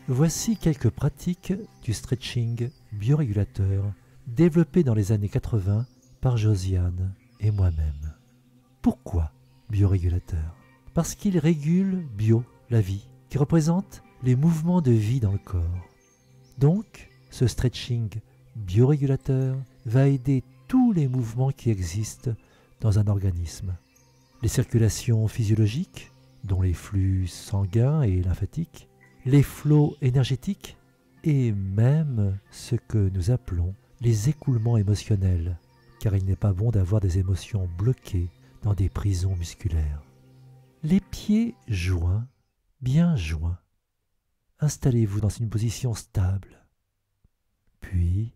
Voici quelques pratiques du stretching biorégulateur développées dans les années 80 par Josiane et moi-même. Pourquoi biorégulateur? Parce qu'il régule bio, la vie, qui représente les mouvements de vie dans le corps. Donc, ce stretching biorégulateur va aider tous les mouvements qui existent dans un organisme. Les circulations physiologiques, dont les flux sanguins et lymphatiques, les flots énergétiques et même ce que nous appelons les écoulements émotionnels, car il n'est pas bon d'avoir des émotions bloquées dans des prisons musculaires. Les pieds joints, bien joints. Installez-vous dans une position stable. Puis,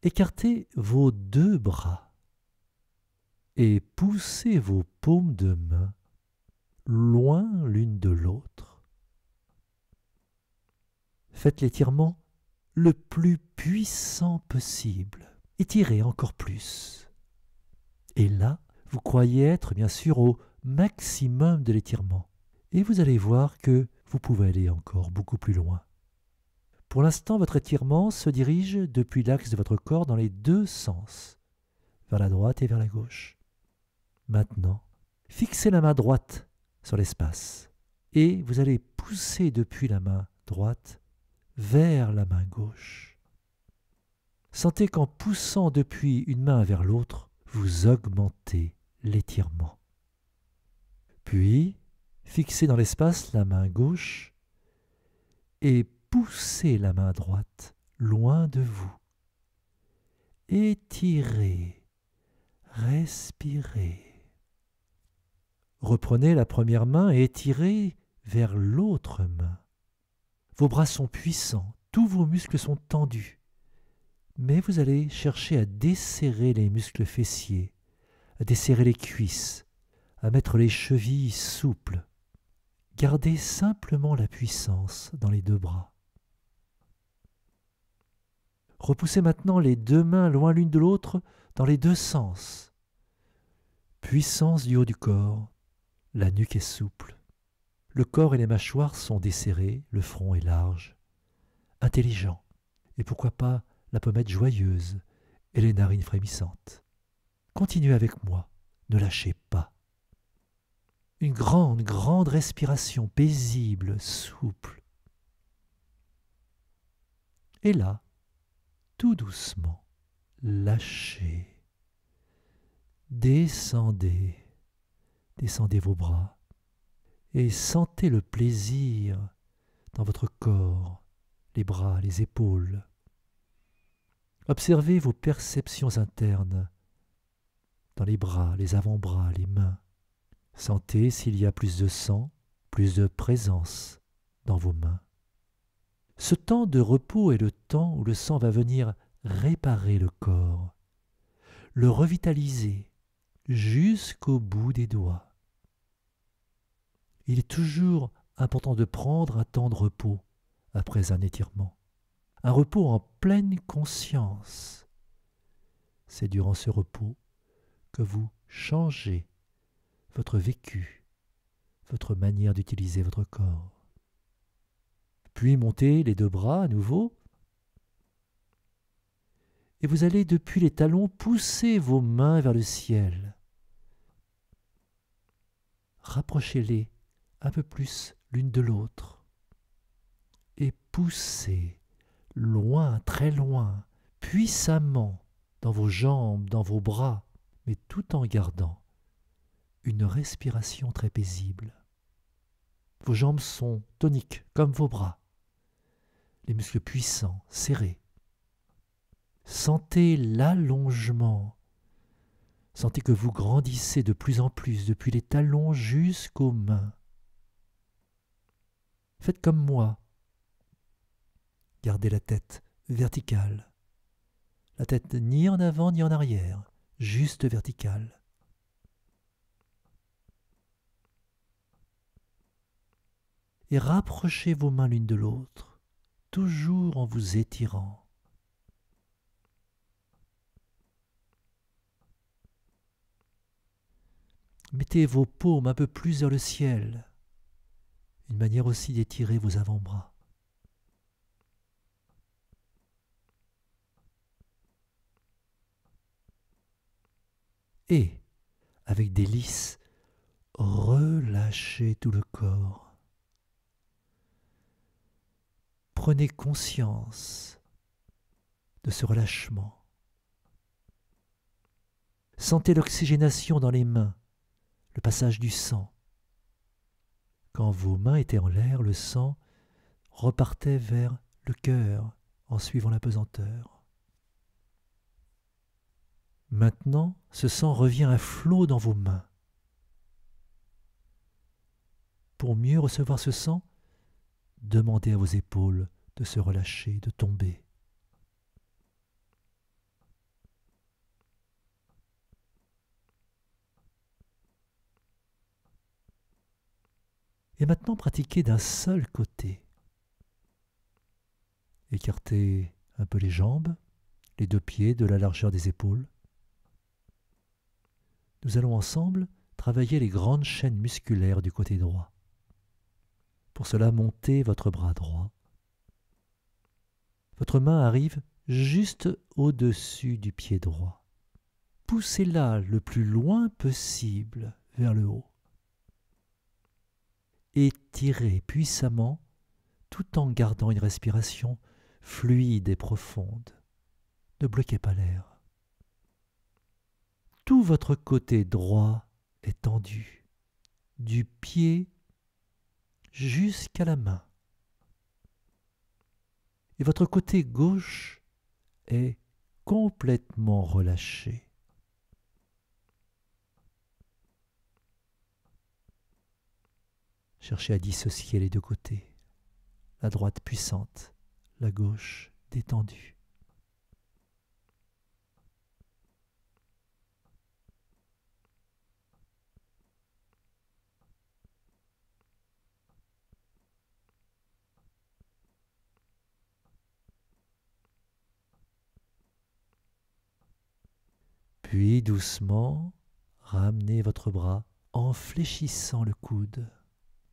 écartez vos deux bras et poussez vos paumes de main loin l'une de l'autre. Faites l'étirement le plus puissant possible. Étirez encore plus. Et là, vous croyez être bien sûr au maximum de l'étirement. Et vous allez voir que vous pouvez aller encore beaucoup plus loin. Pour l'instant, votre étirement se dirige depuis l'axe de votre corps dans les deux sens, vers la droite et vers la gauche. Maintenant, fixez la main droite sur l'espace et vous allez pousser depuis la main droite vers la main gauche. Sentez qu'en poussant depuis une main vers l'autre, vous augmentez l'étirement. Puis, fixez dans l'espace la main gauche et poussez la main droite loin de vous. Étirez, respirez. Reprenez la première main et étirez vers l'autre main. Vos bras sont puissants, tous vos muscles sont tendus. Mais vous allez chercher à desserrer les muscles fessiers, à desserrer les cuisses, à mettre les chevilles souples. Gardez simplement la puissance dans les deux bras. Repoussez maintenant les deux mains loin l'une de l'autre dans les deux sens. Puissance du haut du corps, la nuque est souple. Le corps et les mâchoires sont desserrés, le front est large, intelligent, et pourquoi pas la pommette joyeuse et les narines frémissantes. Continuez avec moi, ne lâchez pas. Une grande respiration paisible, souple. Et là, tout doucement, lâchez. Descendez vos bras. Et sentez le plaisir dans votre corps, les bras, les épaules. Observez vos perceptions internes dans les bras, les avant-bras, les mains. Sentez s'il y a plus de sang, plus de présence dans vos mains. Ce temps de repos est le temps où le sang va venir réparer le corps, le revitaliser jusqu'au bout des doigts. Il est toujours important de prendre un temps de repos après un étirement. Un repos en pleine conscience. C'est durant ce repos que vous changez votre vécu, votre manière d'utiliser votre corps. Puis montez les deux bras à nouveau. Et vous allez depuis les talons pousser vos mains vers le ciel. Rapprochez-les un peu plus l'une de l'autre et poussez loin, très loin, puissamment dans vos jambes, dans vos bras, mais tout en gardant une respiration très paisible. Vos jambes sont toniques comme vos bras, les muscles puissants, serrés. Sentez l'allongement. Sentez que vous grandissez de plus en plus depuis les talons jusqu'aux mains. Faites comme moi. Gardez la tête verticale. La tête ni en avant ni en arrière, juste verticale. Et rapprochez vos mains l'une de l'autre, toujours en vous étirant. Mettez vos paumes un peu plus vers le ciel, une manière aussi d'étirer vos avant-bras. Et, avec délice, relâchez tout le corps. Prenez conscience de ce relâchement. Sentez l'oxygénation dans les mains, le passage du sang. Quand vos mains étaient en l'air, le sang repartait vers le cœur en suivant la pesanteur. Maintenant, ce sang revient à flot dans vos mains. Pour mieux recevoir ce sang, demandez à vos épaules de se relâcher, de tomber. Et maintenant, pratiquez d'un seul côté. Écartez un peu les jambes, les deux pieds de la largeur des épaules. Nous allons ensemble travailler les grandes chaînes musculaires du côté droit. Pour cela, montez votre bras droit. Votre main arrive juste au-dessus du pied droit. Poussez-la le plus loin possible vers le haut. Étirez puissamment tout en gardant une respiration fluide et profonde. Ne bloquez pas l'air. Tout votre côté droit est tendu, du pied jusqu'à la main. Et votre côté gauche est complètement relâché. Cherchez à dissocier les deux côtés. La droite puissante, la gauche détendue. Puis doucement, ramenez votre bras en fléchissant le coude.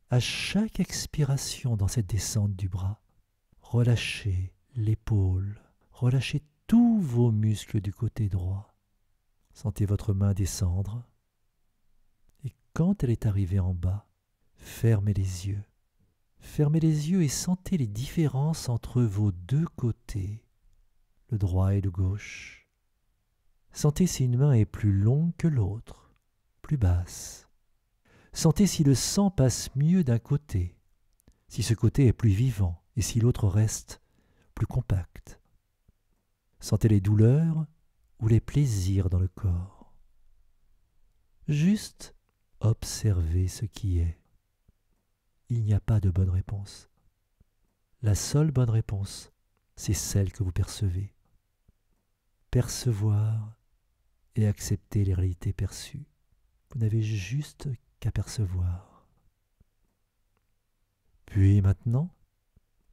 À chaque expiration dans cette descente du bras, relâchez l'épaule, relâchez tous vos muscles du côté droit. Sentez votre main descendre et quand elle est arrivée en bas, fermez les yeux. Fermez les yeux et sentez les différences entre vos deux côtés, le droit et le gauche. Sentez si une main est plus longue que l'autre, plus basse. Sentez si le sang passe mieux d'un côté, si ce côté est plus vivant et si l'autre reste plus compact. Sentez les douleurs ou les plaisirs dans le corps. Juste observez ce qui est. Il n'y a pas de bonne réponse. La seule bonne réponse, c'est celle que vous percevez. Percevoir et accepter les réalités perçues. Vous n'avez juste qu'à percevoir. Puis maintenant,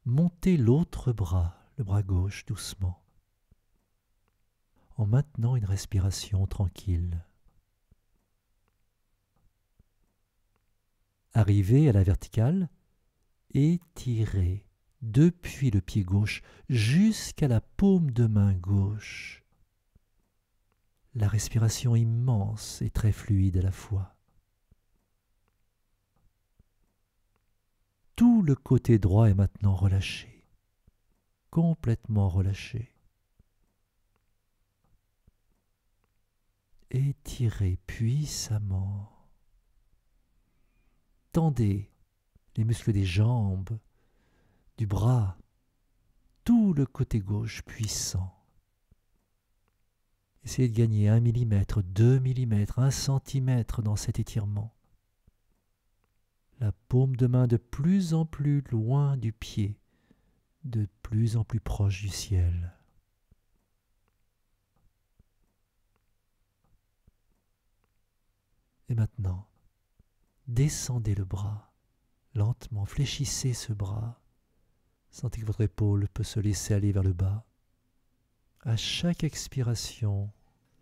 montez l'autre bras, le bras gauche, doucement, en maintenant une respiration tranquille. Arrivez à la verticale, étirez depuis le pied gauche jusqu'à la paume de main gauche. La respiration immense et très fluide à la fois. Tout le côté droit est maintenant relâché, complètement relâché. Étirez puissamment. Tendez les muscles des jambes, du bras, tout le côté gauche puissant. Essayez de gagner 1 mm, 2 mm, 1 cm dans cet étirement. La paume de main de plus en plus loin du pied, de plus en plus proche du ciel. Et maintenant, descendez le bras, lentement, fléchissez ce bras. Sentez que votre épaule peut se laisser aller vers le bas. À chaque expiration,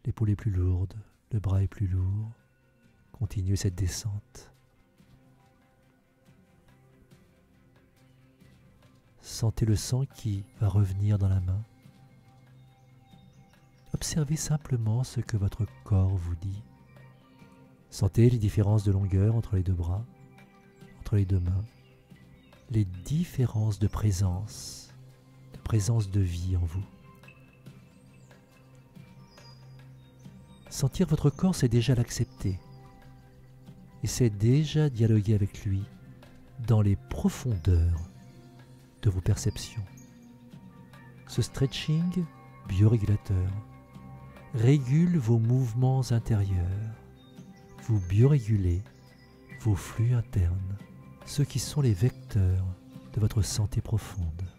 l'épaule est plus lourde, le bras est plus lourd. Continuez cette descente. Sentez le sang qui va revenir dans la main. Observez simplement ce que votre corps vous dit. Sentez les différences de longueur entre les deux bras, entre les deux mains, les différences de présence de vie en vous. Sentir votre corps, c'est déjà l'accepter. Et c'est déjà dialoguer avec lui dans les profondeurs de vos perceptions. Ce stretching biorégulateur régule vos mouvements intérieurs. Vous biorégulez vos flux internes, ceux qui sont les vecteurs de votre santé profonde.